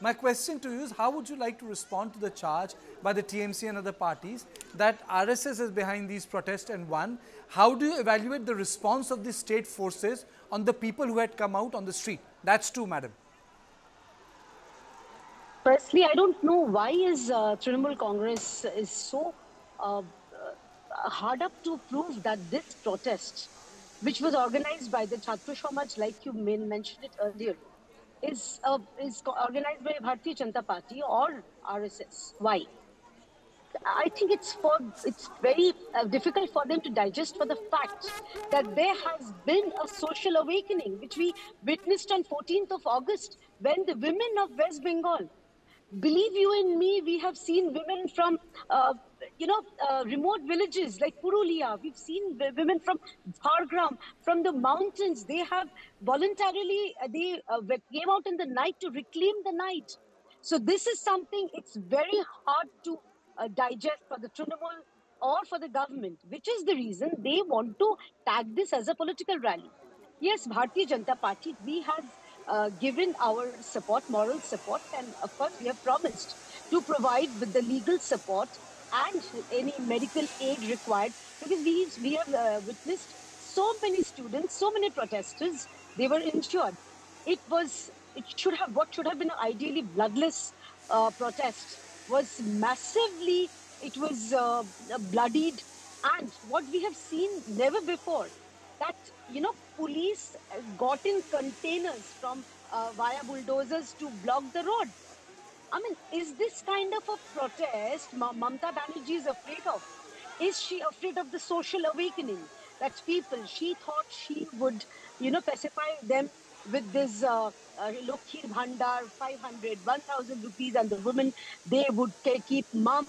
My question to you is, how would you like to respond to the charge by the TMC and other parties that RSS is behind these protests? And one, how do you evaluate the response of the state forces on the people who had come out on the street? That's two, madam. Firstly, I don't know why is Trinamool Congress is so hard up to prove that this protest, which was organized by the Chhatra Samaj, like you mentioned it earlier, is organized by Bharatiya Janata Party or RSS. Why? I think it's very difficult for them to digest for the fact that there has been a social awakening which we witnessed on 14th of August when the women of West Bengal, believe you in me, we have seen women from remote villages like Purulia. We've seen women from Jhargram, from the mountains. They have voluntarily they came out in the night to reclaim the night. So this is something it's very hard to digest for the Trinamool or for the government, which is the reason they want to tag this as a political rally. Yes, Bharatiya Janata Party, we have given our support, moral support, and of course we have promised to provide with the legal support and any medical aid required, because we have witnessed so many students, so many protesters, they were injured. It should have, what should have been an ideally bloodless protest was massively, it was bloodied, and what we have seen never before, that police got in containers from via bulldozers to block the road. I mean, is this kind of a protest Mamata Banerjee is afraid of? Is she afraid of the social awakening that people, she thought she would pacify them with this Lokhir Bhandar 500 1,000 rupees, and the women, they would keep mum,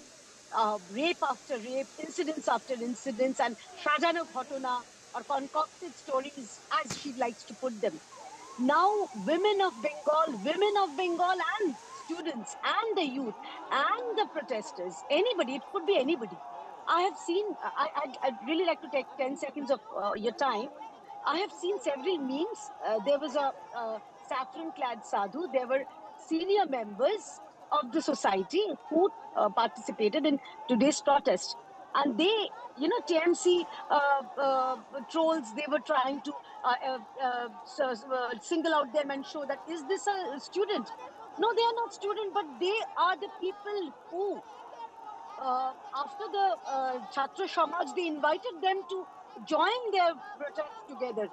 rape after rape, incidents after incidents, and Shajana Ghatona, or concocted stories, as she likes to put them. Now, women of Bengal, and students, and the youth, and the protesters, anybody, it could be anybody. I have seen, I'd really like to take 10 seconds of your time. I have seen several memes. There was a saffron clad sadhu. There were senior members of the society who participated in today's protest. And they, TMC trolls, they were trying to single out them and show that, is this a student? No, they are not student, but they are the people who, after the Chhatra Samaj, they invited them to join their protest together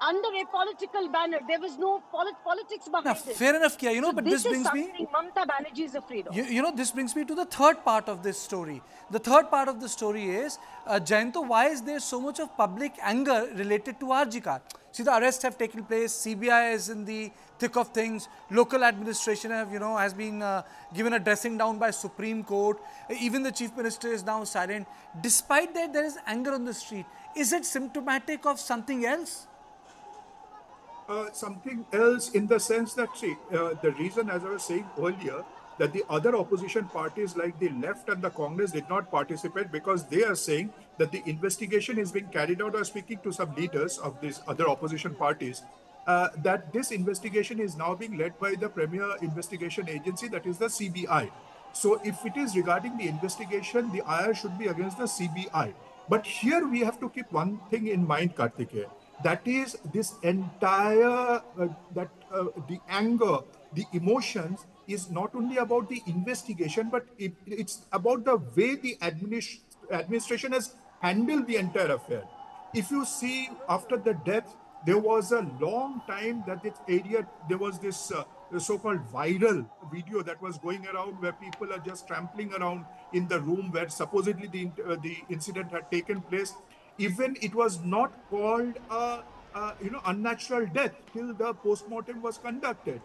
under a political banner. There was no politics Now, behind it. fair enough, Kia, So but this this is brings me, something Mamata Banerjee is afraid of. this brings me to the third part of this story. The third part of the story is, Jayanto, why is there so much of public anger related to RG Kar? See, the arrests have taken place, CBI is in the thick of things, local administration have, has been given a dressing down by Supreme Court, even the Chief Minister is now silent. Despite that, there is anger on the street. Is it symptomatic of something else? Something else in the sense that, see, the reason, as I was saying earlier, that the other opposition parties like the left and the Congress did not participate because they are saying that the investigation is being carried out. I was speaking to some leaders of these other opposition parties, that this investigation is now being led by the premier investigation agency, that is the CBI. So if it is regarding the investigation, the ire should be against the CBI. But here we have to keep one thing in mind, Kartikeya. That is, this entire the anger, the emotions is not only about the investigation, but it's about the way the administration has handled the entire affair. If you see, after the death, there was a long time that this area, there was this so-called viral video that was going around where people are just trampling around in the room where supposedly the incident had taken place. Even it was not called a unnatural death till the post-mortem was conducted.